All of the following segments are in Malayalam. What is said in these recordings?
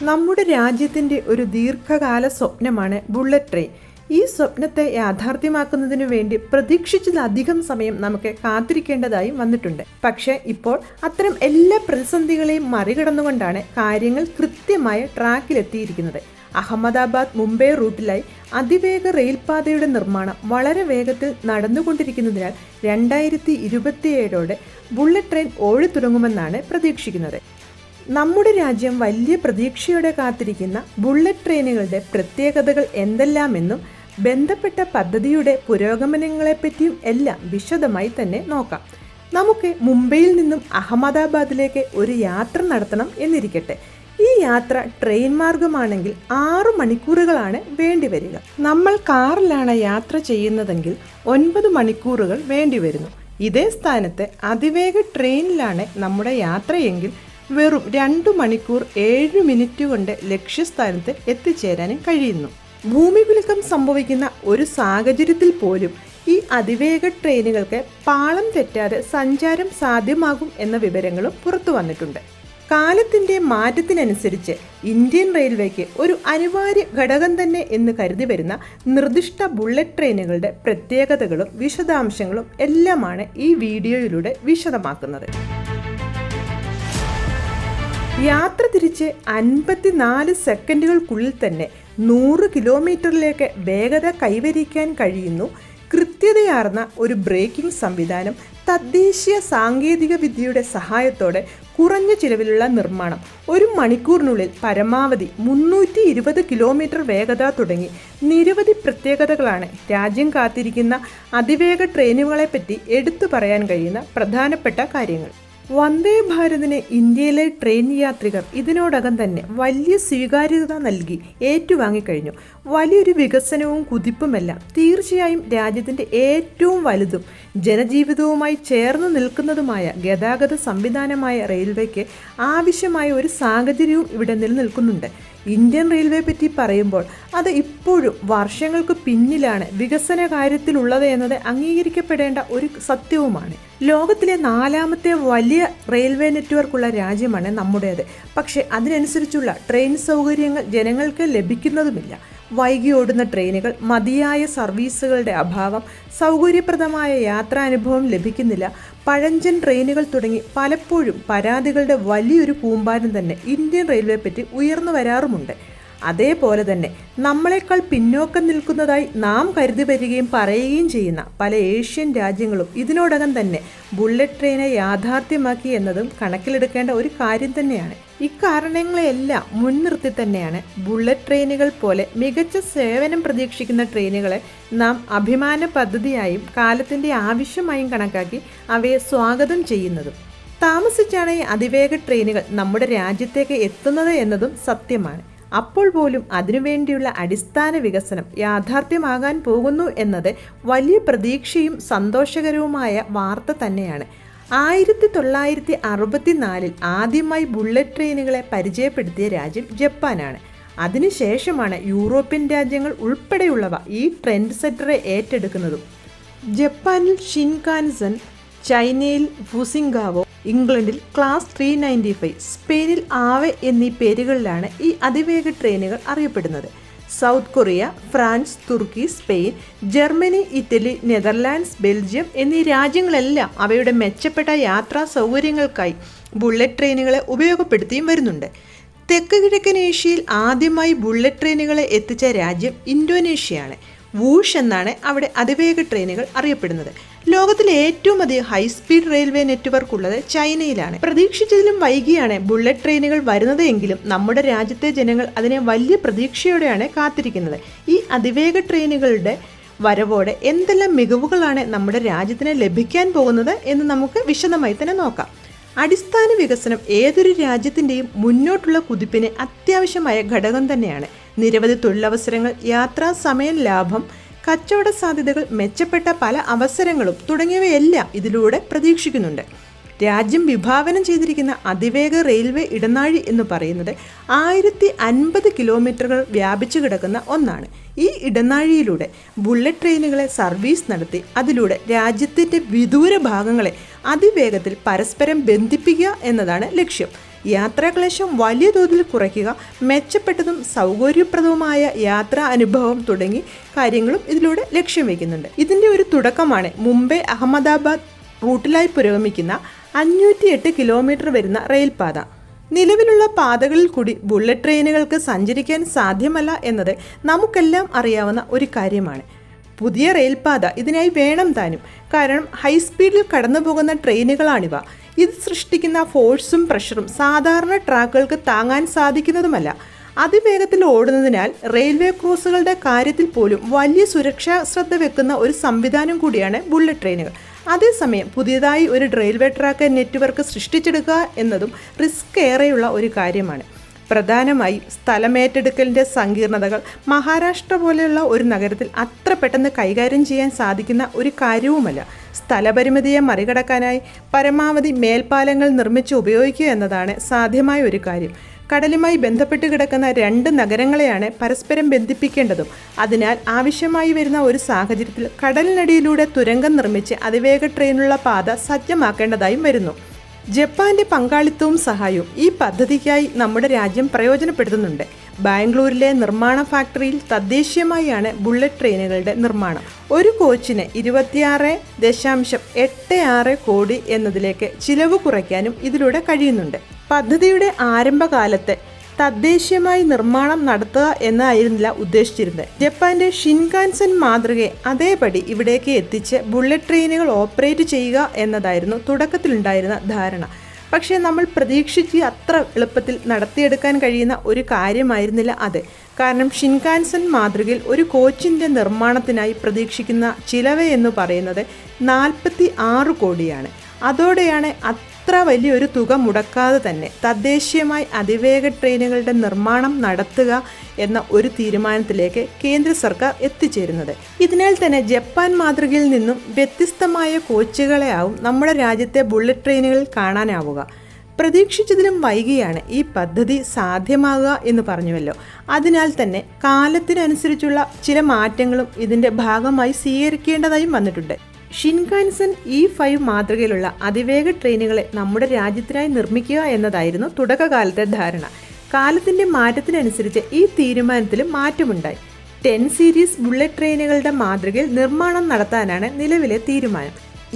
നമ്മുടെ രാജ്യത്തിൻ്റെ ഒരു ദീർഘകാല സ്വപ്നമാണ് ബുള്ളറ്റ് ട്രെയിൻ. ഈ സ്വപ്നത്തെ യാഥാർത്ഥ്യമാക്കുന്നതിനു വേണ്ടി പ്രതീക്ഷിച്ചതിലധികം സമയം നമുക്ക് കാത്തിരിക്കേണ്ടതായി വന്നിട്ടുണ്ട്. പക്ഷേ ഇപ്പോൾ അത്തരം എല്ലാ പ്രതിസന്ധികളെയും മറികടന്നുകൊണ്ടാണ് കാര്യങ്ങൾ കൃത്യമായ ട്രാക്കിലെത്തിയിരിക്കുന്നത്. അഹമ്മദാബാദ് മുംബൈ റൂട്ടിലായി അതിവേഗ റെയിൽപാതയുടെ നിർമ്മാണം വളരെ വേഗത്തിൽ നടന്നുകൊണ്ടിരിക്കുന്നതിനാൽ 2027 ബുള്ളറ്റ് ട്രെയിൻ ഓടിത്തുടങ്ങുമെന്നാണ് പ്രതീക്ഷിക്കുന്നത്. നമ്മുടെ രാജ്യം വലിയ പ്രതീക്ഷയോടെ കാത്തിരിക്കുന്ന ബുള്ളറ്റ് ട്രെയിനുകളുടെ പ്രത്യേകതകൾ എന്തെല്ലാമെന്നും ബന്ധപ്പെട്ട പദ്ധതിയുടെ പുരോഗമനങ്ങളെപ്പറ്റിയും എല്ലാം വിശദമായി തന്നെ നോക്കാം. നമുക്ക് മുംബൈയിൽ നിന്നും അഹമ്മദാബാദിലേക്ക് ഒരു യാത്ര നടത്തണം എന്നിരിക്കട്ടെ. ഈ യാത്ര ട്രെയിൻ മാർഗമാണെങ്കിൽ 6 മണിക്കൂറുകളാണ് വേണ്ടിവരിക. നമ്മൾ കാറിലാണ് യാത്ര ചെയ്യുന്നതെങ്കിൽ 9 മണിക്കൂറുകൾ വേണ്ടിവരുന്നു. ഇതേ സ്ഥാനത്ത് അതിവേഗ ട്രെയിനിലാണ് നമ്മുടെ യാത്രയെങ്കിൽ വെറും 2 മണിക്കൂർ 7 മിനിറ്റ് കൊണ്ട് ലക്ഷ്യസ്ഥാനത്ത് എത്തിച്ചേരാനും കഴിയുന്നു. ഭൂമികുലുക്കം സംഭവിക്കുന്ന ഒരു സാഹചര്യത്തിൽ പോലും ഈ അതിവേഗ ട്രെയിനുകൾക്ക് പാളം തെറ്റാതെ സഞ്ചാരം സാധ്യമാകും എന്ന വിവരങ്ങളും പുറത്തു വന്നിട്ടുണ്ട്. കാലത്തിൻ്റെ മാറ്റത്തിനനുസരിച്ച് ഇന്ത്യൻ റെയിൽവേക്ക് ഒരു അനിവാര്യ ഘടകം തന്നെ എന്ന് കരുതി വരുന്ന നിർദ്ദിഷ്ട ബുള്ളറ്റ് ട്രെയിനുകളുടെ പ്രത്യേകതകളും വിശദാംശങ്ങളും എല്ലാമാണ് ഈ വീഡിയോയിലൂടെ വിശദമാക്കുന്നത്. യാത്ര തിരിച്ച് 54 സെക്കൻഡുകൾക്കുള്ളിൽ തന്നെ 100 കിലോമീറ്ററിലേക്ക് വേഗത കൈവരിക്കാൻ കഴിയുന്നു. കൃത്യതയാർന്ന ഒരു ബ്രേക്കിംഗ് സംവിധാനം, തദ്ദേശീയ സാങ്കേതിക വിദ്യയുടെ സഹായത്തോടെ കുറഞ്ഞ ചിലവിലുള്ള നിർമ്മാണം, 1 മണിക്കൂറിനുള്ളിൽ പരമാവധി 320 കിലോമീറ്റർ വേഗത തുടങ്ങി നിരവധി പ്രത്യേകതകളാണ് രാജ്യം കാത്തിരിക്കുന്ന അതിവേഗ ട്രെയിനുകളെപ്പറ്റി എടുത്തു പറയാൻ കഴിയുന്ന പ്രധാനപ്പെട്ട കാര്യങ്ങൾ. വന്ദേ ഭാരതിന് ഇന്ത്യയിലെ ട്രെയിൻ യാത്രികർ ഇതിനോടകം തന്നെ വലിയ സ്വീകാര്യത നൽകി ഏറ്റുവാങ്ങിക്കഴിഞ്ഞു. വലിയൊരു വികസനവും കുതിപ്പുമെല്ലാം തീർച്ചയായും രാജ്യത്തിൻ്റെ ഏറ്റവും വലുതും ജനജീവിതവുമായി ചേർന്ന് നിൽക്കുന്നതുമായ ഗതാഗത സംവിധാനമായ റെയിൽവേക്ക് ആവശ്യമായ ഒരു സാഹചര്യവും ഇവിടെ നിലനിൽക്കുന്നുണ്ട്. ഇന്ത്യൻ റെയിൽവേ പറ്റി പറയുമ്പോൾ അത് ഇപ്പോഴും വർഷങ്ങൾക്ക് പിന്നിലാണ് വികസന കാര്യത്തിലുള്ളത് എന്നത് അംഗീകരിക്കപ്പെടേണ്ട ഒരു സത്യവുമാണ്. ലോകത്തിലെ 4ാമത്തെ വലിയ റെയിൽവേ നെറ്റ്വർക്കുള്ള രാജ്യമാണ് നമ്മുടേത്. പക്ഷേ അതിനനുസരിച്ചുള്ള ട്രെയിൻ സൗകര്യങ്ങൾ ജനങ്ങൾക്ക് ലഭിക്കുന്നതുമില്ല. വൈകി ഓടുന്ന ട്രെയിനുകൾ, മതിയായ സർവീസുകളുടെ അഭാവം, സൗകര്യപ്രദമായ യാത്രാനുഭവം ലഭിക്കുന്നില്ല, പഴഞ്ചൻ ട്രെയിനുകൾ തുടങ്ങി പലപ്പോഴും പരാതികളുടെ വലിയൊരു കൂമ്പാരം തന്നെ ഇന്ത്യൻ റെയിൽവേ പറ്റി ഉയർന്നു വരാറുമുണ്ട്. അതേപോലെ തന്നെ നമ്മളെക്കാൾ പിന്നോക്കം നിൽക്കുന്നതായി നാം കരുതി വരികയും പറയുകയും ചെയ്യുന്ന പല ഏഷ്യൻ രാജ്യങ്ങളും ഇതിനോടകം തന്നെ ബുള്ളറ്റ് ട്രെയിനെ യാഥാർത്ഥ്യമാക്കി എന്നതും കണക്കിലെടുക്കേണ്ട ഒരു കാര്യം തന്നെയാണ്. ഇക്കാരണങ്ങളെല്ലാം മുൻനിർത്തി തന്നെയാണ് ബുള്ളറ്റ് ട്രെയിനുകൾ പോലെ മികച്ച സേവനം പ്രതീക്ഷിക്കുന്ന ട്രെയിനുകളെ നാം അഭിമാന പദ്ധതിയായും കാലത്തിൻ്റെ ആവശ്യമായും കണക്കാക്കി അവയെ സ്വാഗതം ചെയ്യുന്നതും. താമസിച്ചാണ് ഈ അതിവേഗ ട്രെയിനുകൾ നമ്മുടെ രാജ്യത്തേക്ക് എത്തുന്നത് എന്നതും സത്യമാണ്. അപ്പോൾ പോലും അതിനുവേണ്ടിയുള്ള അടിസ്ഥാന വികസനം യാഥാർത്ഥ്യമാകാൻ പോകുന്നു എന്നത് വലിയ പ്രതീക്ഷയും സന്തോഷകരവുമായ വാർത്ത തന്നെയാണ്. 1964 ആദ്യമായി ബുള്ളറ്റ് ട്രെയിനുകളെ പരിചയപ്പെടുത്തിയ രാജ്യം ജപ്പാനാണ്. അതിനുശേഷമാണ് യൂറോപ്യൻ രാജ്യങ്ങൾ ഉൾപ്പെടെയുള്ളവ ഈ ട്രെൻഡ് സെറ്ററെ ഏറ്റെടുക്കുന്നതും. ജപ്പാനിൽ ഷിൻകാൻസൻ, ചൈനയിൽ ഫുസിങ്ഗാവോ, ഇംഗ്ലണ്ടിൽ ക്ലാസ് 395, സ്പെയിനിൽ ആവെ എന്നീ പേരുകളിലാണ് ഈ അതിവേഗ ട്രെയിനുകൾ അറിയപ്പെടുന്നത്. സൗത്ത് കൊറിയ, ഫ്രാൻസ്, തുർക്കി, Spain, Germany, Italy, Netherlands, Belgium എന്നീ രാജ്യങ്ങളെല്ലാം അവയുടെ മെച്ചപ്പെട്ട യാത്രാ സൗകര്യങ്ങൾക്കായി ബുള്ളറ്റ് ട്രെയിനുകളെ ഉപയോഗപ്പെടുത്തിയും വരുന്നുണ്ട്. തെക്ക് കിഴക്കൻ ഏഷ്യയിൽ ആദ്യമായി ബുള്ളറ്റ് ട്രെയിനുകളെ എത്തിച്ച രാജ്യം ഇന്തോനേഷ്യയാണ്. വൂഷ് എന്നാണ് അവിടെ അതിവേഗ ട്രെയിനുകൾ അറിയപ്പെടുന്നത്. ലോകത്തിലെ ഏറ്റവും അധികം ഹൈസ്പീഡ് റെയിൽവേ നെറ്റ്വർക്ക് ഉള്ളത് ചൈനയിലാണ്. പ്രതീക്ഷിച്ചതിലും വൈകിയാണ് ബുള്ളറ്റ് ട്രെയിനുകൾ വരുന്നത് എങ്കിലും നമ്മുടെ രാജ്യത്തെ ജനങ്ങൾ അതിനെ വലിയ പ്രതീക്ഷയോടെയാണ് കാത്തിരിക്കുന്നത്. ഈ അതിവേഗ ട്രെയിനുകളുടെ വരവോടെ എന്തെല്ലാം മികവുകളാണ് നമ്മുടെ രാജ്യത്തിന് ലഭിക്കാൻ പോകുന്നത് എന്ന് നമുക്ക് വിശദമായി തന്നെ നോക്കാം. അടിസ്ഥാന വികസനം ഏതൊരു രാജ്യത്തിൻ്റെയും മുന്നോട്ടുള്ള കുതിപ്പിന് അത്യാവശ്യമായ ഘടകം തന്നെയാണ്. നിരവധി തൊഴിലവസരങ്ങൾ, യാത്രാ സമയം ലാഭം, കച്ചവട സാധ്യതകൾ, മെച്ചപ്പെട്ട പല അവസരങ്ങളും തുടങ്ങിയവയെല്ലാം ഇതിലൂടെ പ്രതീക്ഷിക്കുന്നുണ്ട്. രാജ്യം വിഭാവനം ചെയ്തിരിക്കുന്ന അതിവേഗ റെയിൽവേ ഇടനാഴി എന്ന് പറയുന്നത് 1050 കിലോമീറ്ററുകൾ വ്യാപിച്ചു കിടക്കുന്ന ഒന്നാണ്. ഈ ഇടനാഴിയിലൂടെ ബുള്ളറ്റ് ട്രെയിനുകളെ സർവീസ് നടത്തി അതിലൂടെ രാജ്യത്തിൻ്റെ വിദൂര ഭാഗങ്ങളെ അതിവേഗത്തിൽ പരസ്പരം ബന്ധിപ്പിക്കുക എന്നതാണ് ലക്ഷ്യം. യാത്രാക്ലേശം വലിയ തോതിൽ കുറയ്ക്കുക, മെച്ചപ്പെട്ടതും സൗകര്യപ്രദവുമായ യാത്രാ അനുഭവം തുടങ്ങി കാര്യങ്ങളും ഇതിലൂടെ ലക്ഷ്യം വയ്ക്കുന്നുണ്ട്. ഇതിൻ്റെ ഒരു തുടക്കമാണ് മുംബൈ അഹമ്മദാബാദ് റൂട്ടിലായി പുരോഗമിക്കുന്ന 508 കിലോമീറ്റർ വരുന്ന റെയിൽപാത. നിലവിലുള്ള പാതകളിൽ കൂടി ബുള്ളറ്റ് ട്രെയിനുകൾക്ക് സഞ്ചരിക്കാൻ സാധ്യമല്ല എന്നത് നമുക്കെല്ലാം അറിയാവുന്ന ഒരു കാര്യമാണ്. പുതിയ റെയിൽപാത ഇതിനായി വേണം താനും. കാരണം ഹൈസ്പീഡിൽ കടന്നു പോകുന്ന ട്രെയിനുകളാണിവ. ഇത് സൃഷ്ടിക്കുന്ന ഫോഴ്സും പ്രഷറും സാധാരണ ട്രാക്കുകൾക്ക് താങ്ങാൻ സാധിക്കുന്നതുമല്ല. അതിവേഗത്തിൽ ഓടുന്നതിനാൽ റെയിൽവേ ക്രോസുകളുടെ കാര്യത്തിൽ പോലും വലിയ സുരക്ഷാ ശ്രദ്ധ വെക്കുന്ന ഒരു സംവിധാനം കൂടിയാണ് ബുള്ളറ്റ് ട്രെയിനുകൾ. അതേസമയം പുതിയതായി ഒരു റെയിൽവേ ട്രാക്ക് നെറ്റ്വർക്ക് സൃഷ്ടിച്ചെടുക്കുക എന്നതും റിസ്ക് ഏറെയുള്ള ഒരു കാര്യമാണ്. പ്രധാനമായും സ്ഥലമേറ്റെടുക്കലിൻ്റെ സങ്കീർണതകൾ മഹാരാഷ്ട്ര പോലെയുള്ള ഒരു നഗരത്തിൽ അത്ര പെട്ടെന്ന് കൈകാര്യം ചെയ്യാൻ സാധിക്കുന്ന ഒരു കാര്യവുമല്ല. സ്ഥലപരിമിതിയെ മറികടക്കാനായി പരമാവധി മേൽപ്പാലങ്ങൾ നിർമ്മിച്ച് ഉപയോഗിക്കുക എന്നതാണ് സാധ്യമായ ഒരു കാര്യം. കടലുമായി ബന്ധപ്പെട്ട് കിടക്കുന്ന 2 നഗരങ്ങളെയാണ് പരസ്പരം ബന്ധിപ്പിക്കേണ്ടതും. അതിനാൽ ആവശ്യമായി വരുന്ന ഒരു സാഹചര്യത്തിൽ കടലിനടിയിലൂടെ തുരങ്കം നിർമ്മിച്ച് അതിവേഗ ട്രെയിനുള്ള പാത സജ്ജമാക്കേണ്ടതായും വരുന്നു. ജപ്പാന്റെ പങ്കാളിത്തവും സഹായവും ഈ പദ്ധതിക്കായി നമ്മുടെ രാജ്യം പ്രയോജനപ്പെടുത്തുന്നുണ്ട്. ബാംഗ്ലൂരിലെ നിർമ്മാണ ഫാക്ടറിയിൽ തദ്ദേശീയമായാണ് ബുള്ളറ്റ് ട്രെയിനുകളുടെ നിർമ്മാണം. ഒരു കോച്ചിന് 26.86 കോടി എന്നതിലേക്ക് ചിലവ് കുറയ്ക്കാനും ഇതിലൂടെ കഴിയുന്നുണ്ട്. പദ്ധതിയുടെ ആരംഭകാലത്ത് തദ്ദേശീയമായി നിർമ്മാണം നടത്തുക എന്നായിരുന്നില്ല ഉദ്ദേശിച്ചിരുന്നത്. ജപ്പാന്റെ ഷിൻകാൻസൻ മാതൃകയെ അതേപടി ഇവിടേക്ക് എത്തിച്ച് ബുള്ളറ്റ് ട്രെയിനുകൾ ഓപ്പറേറ്റ് ചെയ്യുക എന്നതായിരുന്നു തുടക്കത്തിലുണ്ടായിരുന്ന ധാരണ. പക്ഷേ നമ്മൾ പ്രതീക്ഷിച്ച് അത്ര എളുപ്പത്തിൽ നടത്തിയെടുക്കാൻ കഴിയുന്ന ഒരു കാര്യമായിരുന്നില്ല അത്. കാരണം ഷിൻകാൻസൻ മാതൃകയിൽ ഒരു കോച്ചിൻ്റെ നിർമ്മാണത്തിനായി പ്രതീക്ഷിക്കുന്ന ചിലവ് എന്ന് പറയുന്നത് 46 കോടിയാണ്. അതോടെയാണ് അത്ര വലിയൊരു തുക മുടക്കാതെ തന്നെ തദ്ദേശീയമായി അതിവേഗ ട്രെയിനുകളുടെ നിർമ്മാണം നടത്തുക എന്ന ഒരു തീരുമാനത്തിലേക്ക് കേന്ദ്ര സർക്കാർ എത്തിച്ചേരുന്നത്. ഇതിനാൽ തന്നെ ജപ്പാൻ മാതൃകയിൽ നിന്നും വ്യത്യസ്തമായ കോച്ചുകളെ ആവും നമ്മുടെ രാജ്യത്തെ ബുള്ളറ്റ് ട്രെയിനുകളിൽ കാണാനാവുക. പ്രതീക്ഷിച്ചതിലും വൈകിയാണ് ഈ പദ്ധതി സാധ്യമാകുക എന്ന് പറഞ്ഞുവല്ലോ. അതിനാൽ തന്നെ കാലത്തിനനുസരിച്ചുള്ള ചില മാറ്റങ്ങളും ഇതിൻ്റെ ഭാഗമായി സ്വീകരിക്കേണ്ടതായും വന്നിട്ടുണ്ട്. ഷിൻകാൻസൻ E5 മാതൃകയിലുള്ള അതിവേഗ ട്രെയിനുകളെ നമ്മുടെ രാജ്യത്തിനായി നിർമ്മിക്കുക എന്നതായിരുന്നു തുടക്കകാലത്തെ ധാരണ. കാലത്തിൻ്റെ മാറ്റത്തിനനുസരിച്ച് ഈ തീരുമാനത്തിൽ മാറ്റമുണ്ടായി. 10 സീരീസ് ബുള്ളറ്റ് ട്രെയിനുകളുടെ മാതൃകയിൽ നിർമ്മാണം നടത്താനാണ് നിലവിലെ തീരുമാനം.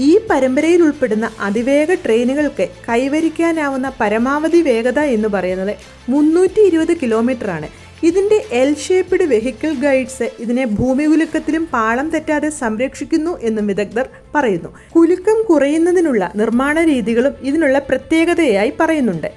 ഈ പരമ്പരയിൽ ഉൾപ്പെടുന്ന അതിവേഗ ട്രെയിനുകൾക്ക് കൈവരിക്കാനാവുന്ന പരമാവധി വേഗത എന്ന് പറയുന്നത് 320 കിലോമീറ്ററാണ്. ഇതിൻ്റെ എൽ ഷേപ്പ്ഡ് വെഹിക്കിൾ ഗൈഡ്സ് ഇതിനെ ഭൂമികുലുക്കത്തിലും പാളം തെറ്റാതെ സംരക്ഷിക്കുന്നു എന്നും വിദഗ്ധർ പറയുന്നു. കുലുക്കം കുറയുന്നതിനുള്ള നിർമ്മാണ രീതികളും ഇതിനുള്ള പ്രത്യേകതയായി പറയുന്നുണ്ട്.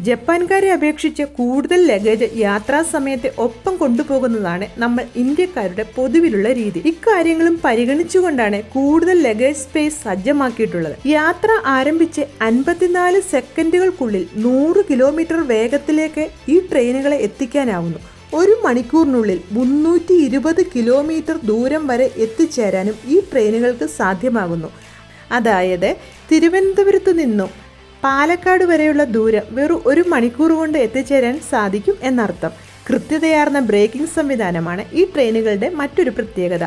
ജപ്പാൻകാരെ അപേക്ഷിച്ച് കൂടുതൽ ലഗേജ് യാത്രാ സമയത്ത് ഒപ്പം കൊണ്ടുപോകുന്നതാണ് നമ്മൾ ഇന്ത്യക്കാരുടെ പൊതുവിലുള്ള രീതി. ഇക്കാര്യങ്ങളും പരിഗണിച്ചുകൊണ്ടാണ് കൂടുതൽ ലഗേജ് സ്പേസ് സജ്ജമാക്കിയിട്ടുള്ളത്. യാത്ര ആരംഭിച്ച് 54 സെക്കൻഡുകൾക്കുള്ളിൽ 100 കിലോമീറ്റർ വേഗത്തിലേക്ക് ഈ ട്രെയിനുകളെ എത്തിക്കാനാവുന്നു. 1 മണിക്കൂറിനുള്ളിൽ 320 കിലോമീറ്റർ ദൂരം വരെ എത്തിച്ചേരാനും ഈ ട്രെയിനുകൾക്ക് സാധ്യമാകുന്നു. അതായത് തിരുവനന്തപുരത്ത് നിന്നും പാലക്കാട് വരെയുള്ള ദൂരം വെറും 1 മണിക്കൂർ കൊണ്ട് എത്തിച്ചേരാൻ സാധിക്കും എന്നർത്ഥം. കൃത്യതയാർന്ന ബ്രേക്കിംഗ് സംവിധാനമാണ് ഈ ട്രെയിനുകളുടെ മറ്റൊരു പ്രത്യേകത.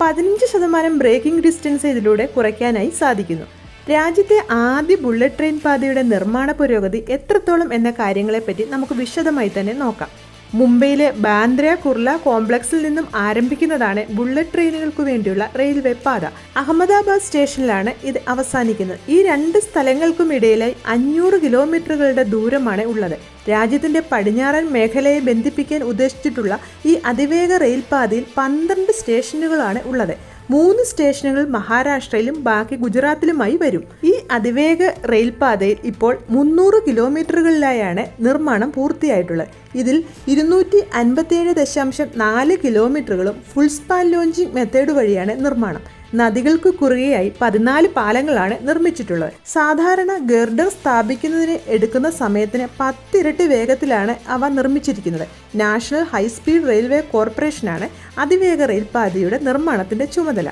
15% ബ്രേക്കിംഗ് ഡിസ്റ്റൻസ് ഇതിലൂടെ കുറയ്ക്കാനായി സാധിക്കുന്നു. രാജ്യത്തെ ആദ്യ ബുള്ളറ്റ് ട്രെയിൻ പാതയുടെ നിർമ്മാണ പുരോഗതി എത്രത്തോളം എന്ന കാര്യങ്ങളെപ്പറ്റി നമുക്ക് വിശദമായി തന്നെ നോക്കാം. മുംബൈയിലെ ബാന്ദ്ര കുർല കോംപ്ലക്സിൽ നിന്നും ആരംഭിക്കുന്നതാണ് ബുള്ളറ്റ് ട്രെയിനുകൾക്ക് വേണ്ടിയുള്ള റെയിൽവേ പാത. അഹമ്മദാബാദ് സ്റ്റേഷനിലാണ് ഇത് അവസാനിക്കുന്നത്. ഈ 2 സ്ഥലങ്ങൾക്കും ഇടയിലായി 500 കിലോമീറ്ററുകളുടെ ദൂരമാണ് ഉള്ളത്. രാജ്യത്തിന്റെ പടിഞ്ഞാറൻ മേഖലയെ ബന്ധിപ്പിക്കാൻ ഉദ്ദേശിച്ചിട്ടുള്ള ഈ അതിവേഗ റെയിൽപാതയിൽ 12 സ്റ്റേഷനുകളാണ് ഉള്ളത്. 3 സ്റ്റേഷനുകൾ മഹാരാഷ്ട്രയിലും ബാക്കി ഗുജറാത്തിലുമായി വരും. ഈ അതിവേഗ റെയിൽപാതയിൽ ഇപ്പോൾ 300 കിലോമീറ്ററുകളിലായാണ് നിർമ്മാണം പൂർത്തിയായിട്ടുള്ളത്. ഇതിൽ 257.4 കിലോമീറ്ററുകളും ഫുൾ സ്പാൻ ലോഞ്ചിങ് മെത്തേഡ് വഴിയാണ് നിർമ്മാണം. നദികൾക്ക് കുറുകെയായി 14 പാലങ്ങളാണ് നിർമ്മിച്ചിട്ടുള്ളത്. സാധാരണ ഗർഡർ സ്ഥാപിക്കുന്നതിന് എടുക്കുന്ന സമയത്തിന് 10 ഇരട്ടി വേഗത്തിലാണ് അവ നിർമ്മിച്ചിരിക്കുന്നത്. നാഷണൽ ഹൈസ്പീഡ് റെയിൽവേ കോർപ്പറേഷനാണ് അതിവേഗ റെയിൽപാതയുടെ നിർമ്മാണത്തിന്റെ ചുമതല.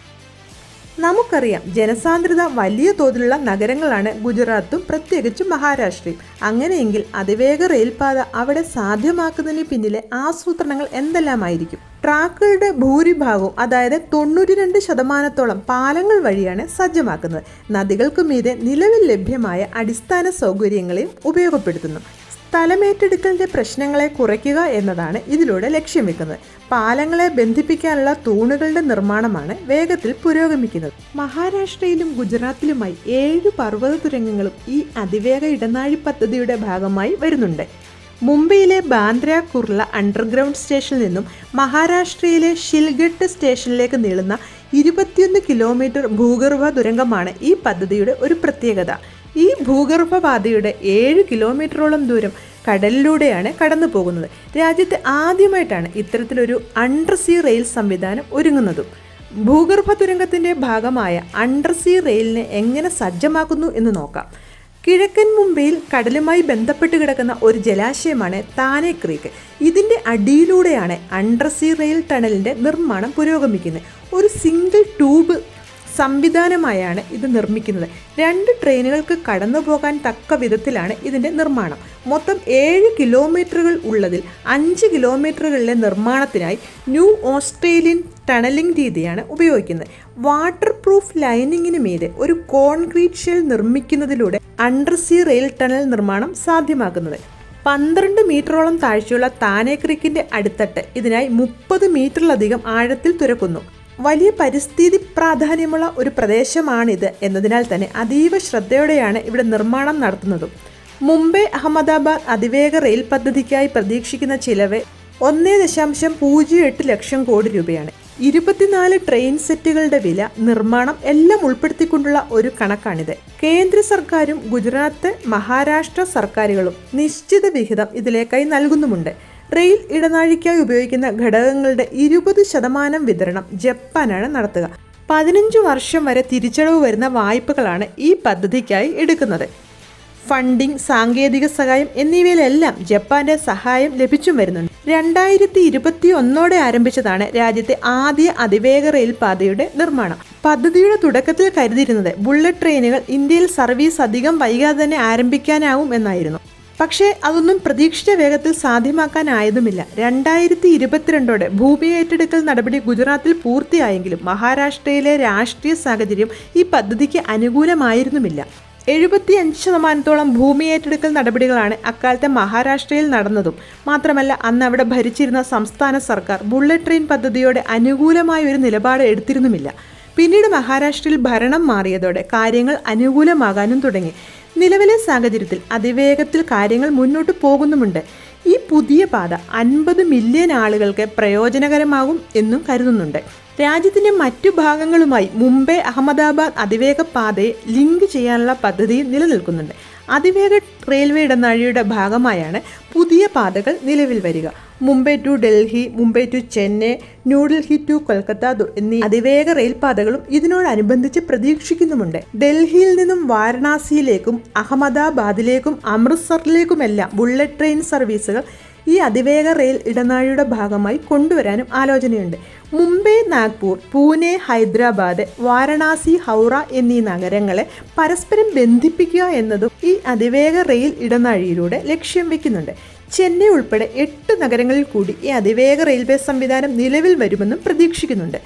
നമുക്കറിയാം, ജനസാന്ദ്രത വലിയ തോതിലുള്ള നഗരങ്ങളാണ് ഗുജറാത്തും പ്രത്യേകിച്ചും മഹാരാഷ്ട്രയും. അങ്ങനെയെങ്കിൽ അതിവേഗ റെയിൽപാത അവിടെ സാധ്യമാക്കുന്നതിന് പിന്നിലെ ആസൂത്രണങ്ങൾ എന്തെല്ലാമായിരിക്കും? ട്രാക്കുകളുടെ ഭൂരിഭാഗവും, അതായത് 92% പാലങ്ങൾ വഴിയാണ് സജ്ജമാക്കുന്നത്. നദികൾക്കു മീതെ നിലവിൽ ലഭ്യമായ അടിസ്ഥാന സൗകര്യങ്ങളെയും ഉപയോഗപ്പെടുത്തുന്നു. സ്ഥലമേറ്റെടുക്കലിൻ്റെ പ്രശ്നങ്ങളെ കുറയ്ക്കുക എന്നതാണ് ഇതിലൂടെ ലക്ഷ്യം വെക്കുന്നത്. പാലങ്ങളെ ബന്ധിപ്പിക്കാനുള്ള തൂണുകളുടെ നിർമ്മാണമാണ് വേഗത്തിൽ പുരോഗമിക്കുന്നത്. മഹാരാഷ്ട്രയിലും ഗുജറാത്തിലുമായി 7 പർവ്വത തുരങ്കങ്ങളും ഈ അതിവേഗ ഇടനാഴി പദ്ധതിയുടെ ഭാഗമായി വരുന്നുണ്ട്. മുംബൈയിലെ ബാന്ദ്ര കുർള അണ്ടർഗ്രൗണ്ട് സ്റ്റേഷനിൽ നിന്നും മഹാരാഷ്ട്രയിലെ ഷിൽഘട്ട് സ്റ്റേഷനിലേക്ക് നീളുന്ന 21 കിലോമീറ്റർ ഭൂഗർഭ തുരങ്കമാണ് ഈ പദ്ധതിയുടെ ഒരു പ്രത്യേകത. ഈ ഭൂഗർഭപാതയുടെ 7 കിലോമീറ്ററോളം ദൂരം കടലിലൂടെയാണ് കടന്നു പോകുന്നത്. രാജ്യത്ത് ആദ്യമായിട്ടാണ് ഇത്തരത്തിലൊരു അണ്ടർസീ റെയിൽ സംവിധാനം ഒരുങ്ങുന്നതും. ഭൂഗർഭ തുരങ്കത്തിൻ്റെ ഭാഗമായ അണ്ടർസീ റെയിലിനെ എങ്ങനെ സജ്ജമാക്കുന്നു എന്ന് നോക്കാം. കിഴക്കൻ മുംബൈയിൽ കടലുമായി ബന്ധപ്പെട്ട് കിടക്കുന്ന ഒരു ജലാശയമാണ് താനെ ക്രീക്ക്. ഇതിൻ്റെ അടിയിലൂടെയാണ് അണ്ടർസീ റെയിൽ ടണലിൻ്റെ നിർമ്മാണം പുരോഗമിക്കുന്നത്. ഒരു സിംഗിൾ ട്യൂബ് സംവിധാനമായാണ് ഇത് നിർമ്മിക്കുന്നത്. 2 ട്രെയിനുകൾക്ക് കടന്നു പോകാൻ തക്ക വിധത്തിലാണ് ഇതിൻ്റെ നിർമ്മാണം. മൊത്തം 7 കിലോമീറ്ററുകൾ ഉള്ളതിൽ 5 കിലോമീറ്ററുകളിലെ നിർമ്മാണത്തിനായി ന്യൂ ഓസ്ട്രേലിയൻ ടണലിംഗ് രീതിയാണ് ഉപയോഗിക്കുന്നത്. വാട്ടർ പ്രൂഫ് ലൈനിങ്ങിന് മീതെ ഒരു concrete shell നിർമ്മിക്കുന്നതിലൂടെ undersea rail tunnel നിർമ്മാണം സാധ്യമാക്കുന്നത്. 12 മീറ്ററോളം താഴ്ചയുള്ള താനെ ക്രീക്കിൻ്റെ അടിത്തട്ട് ഇതിനായി 30 മീറ്ററിലധികം ആഴത്തിൽ തുരക്കുന്നു. വലിയ പരിസ്ഥിതി പ്രാധാന്യമുള്ള ഒരു പ്രദേശമാണിത് എന്നതിനാൽ തന്നെ അതീവ ശ്രദ്ധയോടെയാണ് ഇവിടെ നിർമ്മാണം നടത്തുന്നതും. മുംബൈ അഹമ്മദാബാദ് അതിവേഗ റെയിൽ പദ്ധതിക്കായി പ്രതീക്ഷിക്കുന്ന ചിലവ് 1.08 ലക്ഷം കോടി രൂപയാണ്. 24 ട്രെയിൻ സെറ്റുകളുടെ വില, നിർമ്മാണം എല്ലാം ഉൾപ്പെടുത്തിക്കൊണ്ടുള്ള ഒരു കണക്കാണിത്. കേന്ദ്ര സർക്കാരും ഗുജറാത്ത്, മഹാരാഷ്ട്ര സർക്കാരുകളും നിശ്ചിത വിഹിതം ഇതിലേക്കായി നൽകുന്നുമുണ്ട്. റെയിൽ ഇടനാഴിക്കായി ഉപയോഗിക്കുന്ന ഘടകങ്ങളുടെ 20% വിതരണം ജപ്പാനാണ് നടത്തുക. 15 വർഷം വരെ തിരിച്ചടവ് വരുന്ന വായ്പകളാണ് ഈ പദ്ധതിക്കായി എടുക്കുന്നത്. ഫണ്ടിംഗ്, സാങ്കേതിക സഹായം എന്നിവയിലെല്ലാം ജപ്പാന്റെ സഹായം ലഭിച്ചും വരുന്നുണ്ട്. 2021 ആരംഭിച്ചതാണ് രാജ്യത്തെ ആദ്യ അതിവേഗ റെയിൽ പാതയുടെ നിർമ്മാണം. പദ്ധതിയുടെ തുടക്കത്തിൽ കരുതിയിരുന്നത് ബുള്ളറ്റ് ട്രെയിനുകൾ ഇന്ത്യയിൽ സർവീസ് അധികം വൈകാതെ തന്നെ ആരംഭിക്കാനാവും എന്നായിരുന്നു. പക്ഷേ അതൊന്നും പ്രതീക്ഷിച്ച വേഗത്തിൽ സാധ്യമാക്കാനായതുമില്ല. 2022 ഭൂമി ഏറ്റെടുക്കൽ നടപടി ഗുജറാത്തിൽ പൂർത്തിയായെങ്കിലും മഹാരാഷ്ട്രയിലെ രാഷ്ട്രീയ സാഹചര്യം ഈ പദ്ധതിക്ക് അനുകൂലമായിരുന്നുമില്ല. 75% ഭൂമി ഏറ്റെടുക്കൽ നടപടികളാണ് അക്കാലത്തെ മഹാരാഷ്ട്രയിൽ നടന്നതും. മാത്രമല്ല, അന്ന് അവിടെ ഭരിച്ചിരുന്ന സംസ്ഥാന സർക്കാർ ബുള്ളറ്റ് ട്രെയിൻ പദ്ധതിയോടെ അനുകൂലമായ ഒരു നിലപാട് എടുത്തിരുന്നുമില്ല. പിന്നീട് മഹാരാഷ്ട്രയിൽ ഭരണം മാറിയതോടെ കാര്യങ്ങൾ അനുകൂലമാകാനും തുടങ്ങി. നിലവിലെ സാഹചര്യത്തിൽ അതിവേഗത്തിൽ കാര്യങ്ങൾ മുന്നോട്ട് പോകുന്നുമുണ്ട്. ഈ പുതിയ പാത 50 മില്യൺ ആളുകൾക്ക് പ്രയോജനകരമാകും എന്നും കരുതുന്നുണ്ട്. രാജ്യത്തിൻ്റെ മറ്റു ഭാഗങ്ങളുമായി മുംബൈ അഹമ്മദാബാദ് അതിവേഗ പാതയെ ലിങ്ക് ചെയ്യാനുള്ള പദ്ധതിയും നിലനിൽക്കുന്നുണ്ട്. അതിവേഗ റെയിൽവേ ഇടനാഴിയുടെ ഭാഗമായാണ് പുതിയ പാതകൾ നിലവിൽ വരിക. Mumbai to Delhi, Mumbai to Chennai, New Delhi to Kolkata എന്നീ അതിവേഗ റെയിൽ പാതകളും ഇതിനോടനുബന്ധിച്ച് പ്രതീക്ഷിക്കുന്നുമുണ്ട്. ഡൽഹിയിൽ നിന്നും വാരണാസിയിലേക്കും അഹമ്മദാബാദിലേക്കും അമൃത്സറിലേക്കുമെല്ലാം ബുള്ളറ്റ് ട്രെയിൻ സർവീസുകൾ ഈ അതിവേഗ റെയിൽ ഇടനാഴിയുടെ ഭാഗമായി കൊണ്ടുവരാനും ആലോചനയുണ്ട്. മുംബൈ, നാഗ്പൂർ, പൂനെ, ഹൈദരാബാദ്, വാരണാസി, ഹൗറ എന്നീ നഗരങ്ങളെ പരസ്പരം ബന്ധിപ്പിക്കുക എന്നതും ഈ അതിവേഗ റെയിൽ ഇടനാഴിയിലൂടെ ലക്ഷ്യം വെക്കുന്നുണ്ട്. ചെന്നൈ ഉൾപ്പെടെ 8 നഗരങ്ങളിൽ കൂടി ഈ അതിവേഗ റെയിൽവേ സംവിധാനം നിലവിൽ വരുമെന്നും പ്രതീക്ഷിക്കുന്നുണ്ട്.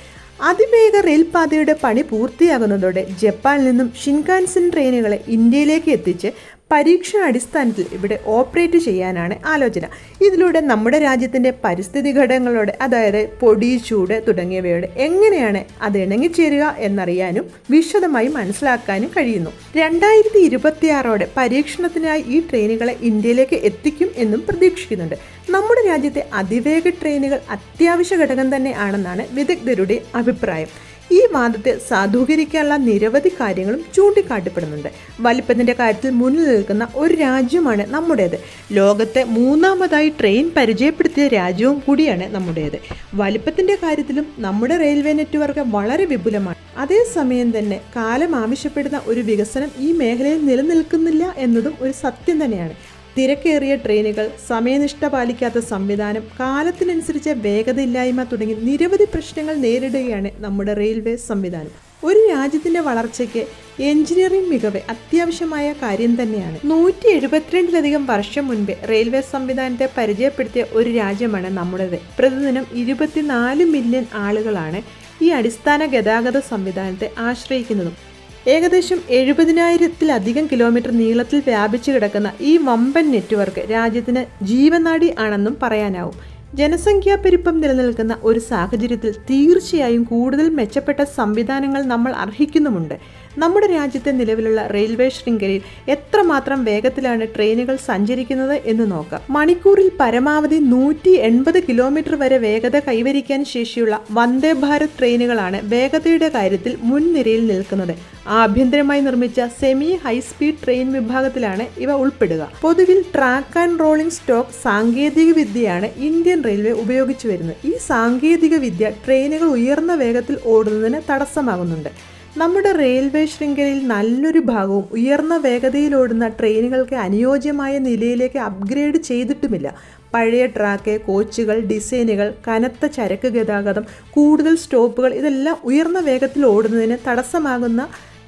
അതിവേഗ റെയിൽ പാതയുടെ പണി പൂർത്തിയാകുന്നതോടെ ജപ്പാനിൽ നിന്നും ഷിൻകാൻസൻ ട്രെയിനുകളെ ഇന്ത്യയിലേക്ക് എത്തിച്ച് പരീക്ഷണാടിസ്ഥാനത്തിൽ ഇവിടെ ഓപ്പറേറ്റ് ചെയ്യാനാണ് ആലോചന. ഇതിലൂടെ നമ്മുടെ രാജ്യത്തിൻ്റെ പരിസ്ഥിതി ഘടകങ്ങളോടെ, അതായത് പൊടി, ചൂട് തുടങ്ങിയവയോടെ എങ്ങനെയാണ് അത് ഇണങ്ങിച്ചേരുക എന്നറിയാനും വിശദമായി മനസ്സിലാക്കാനും കഴിയുന്നു. 2026 പരീക്ഷണത്തിനായി ഈ ട്രെയിനുകളെ ഇന്ത്യയിലേക്ക് എത്തിക്കും എന്നും പ്രതീക്ഷിക്കുന്നുണ്ട്. നമ്മുടെ രാജ്യത്തെ അതിവേഗ ട്രെയിനുകൾ അത്യാവശ്യ ഘടകം തന്നെ ആണെന്നാണ് വിദഗ്ധരുടെ അഭിപ്രായം. ഈ വാദത്തെ സാധൂകരിക്കാനുള്ള നിരവധി കാര്യങ്ങളും ചൂണ്ടിക്കാട്ടപ്പെടുന്നുണ്ട്. വലിപ്പത്തിൻ്റെ കാര്യത്തിൽ മുന്നിൽ നിൽക്കുന്ന ഒരു രാജ്യമാണ് നമ്മുടേത്. ലോകത്തെ 3ാമതായി ട്രെയിൻ പരിചയപ്പെടുത്തിയ രാജ്യവും കൂടിയാണ് നമ്മുടേത്. വലിപ്പത്തിൻ്റെ കാര്യത്തിലും നമ്മുടെ റെയിൽവേ നെറ്റ്വർക്ക് വളരെ വിപുലമാണ്. അതേസമയം തന്നെ കാലം ആവശ്യപ്പെടുന്ന ഒരു വികസനം ഈ മേഖലയിൽ നിലനിൽക്കുന്നില്ല എന്നതും ഒരു സത്യം തന്നെയാണ്. തിരക്കേറിയ ട്രെയിനുകൾ, സമയനിഷ്ഠ പാലിക്കാത്ത സംവിധാനം, കാലത്തിനനുസരിച്ച് വേഗതയില്ലായ്മ തുടങ്ങി നിരവധി പ്രശ്നങ്ങൾ നേരിടുകയാണ് നമ്മുടെ റെയിൽവേ സംവിധാനം. ഒരു രാജ്യത്തിൻ്റെ വളർച്ചയ്ക്ക് എഞ്ചിനീയറിംഗ് മികവ് അത്യാവശ്യമായ കാര്യം തന്നെയാണ്. 172 വർഷം മുൻപേ റെയിൽവേ സംവിധാനത്തെ പരിചയപ്പെടുത്തിയ ഒരു രാജ്യമാണ് നമ്മുടേത്. പ്രതിദിനം 24 മില്യൺ ആളുകളാണ് ഈ അടിസ്ഥാന ഗതാഗത സംവിധാനത്തെ ആശ്രയിക്കുന്നതും. ഏകദേശം 70,000-ലധികം കിലോമീറ്റർ നീളത്തിൽ വ്യാപിച്ചു കിടക്കുന്ന ഈ വമ്പൻ നെറ്റ്വർക്ക് രാജ്യത്തിന് ജീവനാഡി ആണെന്നും പറയാനാവും. ജനസംഖ്യാ പെരുപ്പം നിലനിൽക്കുന്ന ഒരു സാഹചര്യത്തിൽ തീർച്ചയായും കൂടുതൽ മെച്ചപ്പെട്ട സംവിധാനങ്ങൾ നമ്മൾ അർഹിക്കുന്നുമുണ്ട്. നമ്മുടെ രാജ്യത്തെ നിലവിലുള്ള റെയിൽവേ ശൃംഖലയിൽ എത്രമാത്രം വേഗത്തിലാണ് ട്രെയിനുകൾ സഞ്ചരിക്കുന്നത് എന്ന് നോക്കാം. മണിക്കൂറിൽ പരമാവധി 180 കിലോമീറ്റർ വരെ വേഗത കൈവരിക്കാൻ ശേഷിയുള്ള വന്ദേ ഭാരത് ട്രെയിനുകളാണ് വേഗതയുടെ കാര്യത്തിൽ മുൻനിരയിൽ നിൽക്കുന്നത്. ആഭ്യന്തരമായി നിർമ്മിച്ച സെമി ഹൈസ്പീഡ് ട്രെയിൻ വിഭാഗത്തിലാണ് ഇവ ഉൾപ്പെടുക. പൊതുവിൽ ട്രാക്ക് ആൻഡ് റോളിംഗ് സ്റ്റോക്ക് സാങ്കേതിക വിദ്യയാണ് ഇന്ത്യൻ റെയിൽവേ ഉപയോഗിച്ചു വരുന്നത്. ഈ സാങ്കേതിക വിദ്യ ട്രെയിനുകൾ ഉയർന്ന വേഗത്തിൽ ഓടുന്നതിന് തടസ്സമാകുന്നുണ്ട്. നമ്മുടെ റെയിൽവേ ശൃംഖലയിൽ നല്ലൊരു ഭാഗവും ഉയർന്ന വേഗതയിലോടുന്ന ട്രെയിനുകൾക്ക് അനുയോജ്യമായ നിലയിലേക്ക് അപ്ഗ്രേഡ് ചെയ്തിട്ടുമില്ല. പഴയ ട്രാക്ക്, കോച്ചുകൾ, ഡിസൈനുകൾ, കനത്ത ചരക്ക് ഗതാഗതം, കൂടുതൽ സ്റ്റോപ്പുകൾ ഇതെല്ലാം ഉയർന്ന വേഗത്തിൽ ഓടുന്നതിന് തടസ്സമാകുന്ന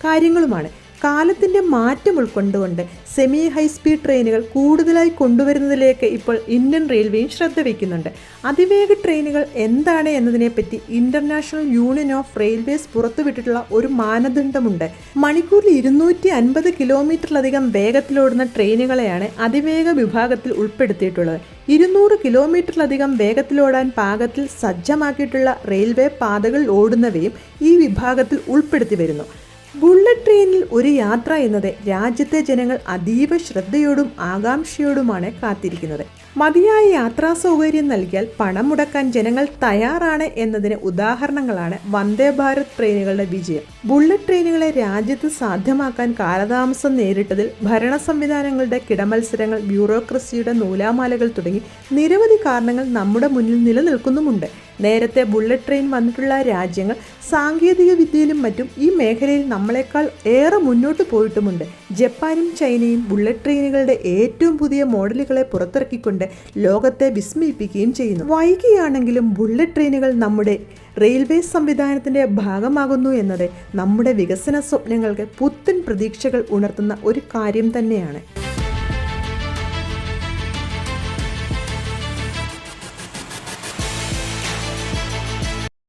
കാര്യങ്ങളുമാണ്. കാലത്തിൻ്റെ മാറ്റം ഉൾക്കൊണ്ടുകൊണ്ട് സെമി ഹൈസ്പീഡ് ട്രെയിനുകൾ കൂടുതലായി കൊണ്ടുവരുന്നതിലേക്ക് ഇപ്പോൾ ഇന്ത്യൻ റെയിൽവേയും ശ്രദ്ധ വയ്ക്കുന്നുണ്ട്. അതിവേഗ ട്രെയിനുകൾ എന്താണ് എന്നതിനെപ്പറ്റി ഇന്റർനാഷണൽ യൂണിയൻ ഓഫ് റെയിൽവേസ് പുറത്തുവിട്ടിട്ടുള്ള ഒരു മാനദണ്ഡമുണ്ട്. മണിക്കൂറിൽ 250 കിലോമീറ്ററിലധികം വേഗത്തിലോടുന്ന ട്രെയിനുകളെയാണ് അതിവേഗ വിഭാഗത്തിൽ ഉൾപ്പെടുത്തിയിട്ടുള്ളത്. 200 കിലോമീറ്ററിലധികം വേഗത്തിലോടാൻ പാകത്തിൽ സജ്ജമാക്കിയിട്ടുള്ള റെയിൽവേ പാതകൾ ഓടുന്നവയും ഈ വിഭാഗത്തിൽ ഉൾപ്പെടുത്തി വരുന്നു. ബുള്ളറ്റ് ട്രെയിനിൽ ഒരു യാത്ര എന്നത് രാജ്യത്തെ ജനങ്ങൾ അതീവ ശ്രദ്ധയോടും ആകാംക്ഷയോടുമാണ് കാത്തിരിക്കുന്നത്. മതിയായ യാത്രാ സൗകര്യം നൽകിയാൽ പണം മുടക്കാൻ ജനങ്ങൾ തയ്യാറാണ് എന്നതിന് ഉദാഹരണങ്ങളാണ് വന്ദേ ഭാരത് ട്രെയിനുകളുടെ വിജയം. ബുള്ളറ്റ് ട്രെയിനുകളെ രാജ്യത്ത് സാധ്യമാക്കാൻ കാലതാമസം നേരിട്ടതിൽ ഭരണ സംവിധാനങ്ങളുടെ കിടമത്സരങ്ങൾ, ബ്യൂറോക്രസിയുടെ നൂലാമാലകൾ തുടങ്ങി നിരവധി കാരണങ്ങൾ നമ്മുടെ മുന്നിൽ നിലനിൽക്കുന്നുമുണ്ട്. നേരത്തെ ബുള്ളറ്റ് ട്രെയിൻ വന്നിട്ടുള്ള രാജ്യങ്ങൾ സാങ്കേതിക വിദ്യയിലും മറ്റും ഈ മേഖലയിൽ നമ്മളെക്കാൾ ഏറെ മുന്നോട്ട് പോയിട്ടുമുണ്ട്. ജപ്പാനും ചൈനയും ബുള്ളറ്റ് ട്രെയിനുകളുടെ ഏറ്റവും പുതിയ മോഡലുകളെ പുറത്തിറക്കിക്കൊണ്ട് ലോകത്തെ വിസ്മയിപ്പിക്കുകയും ചെയ്യുന്നു. വൈകിയാണെങ്കിലും ബുള്ളറ്റ് ട്രെയിനുകൾ നമ്മുടെ റെയിൽവേ സംവിധാനത്തിൻ്റെ ഭാഗമാകുന്നു എന്നത് നമ്മുടെ വികസന സ്വപ്നങ്ങൾക്ക് പുത്തൻ പ്രതീക്ഷകൾ ഉണർത്തുന്ന ഒരു കാര്യം തന്നെയാണ്.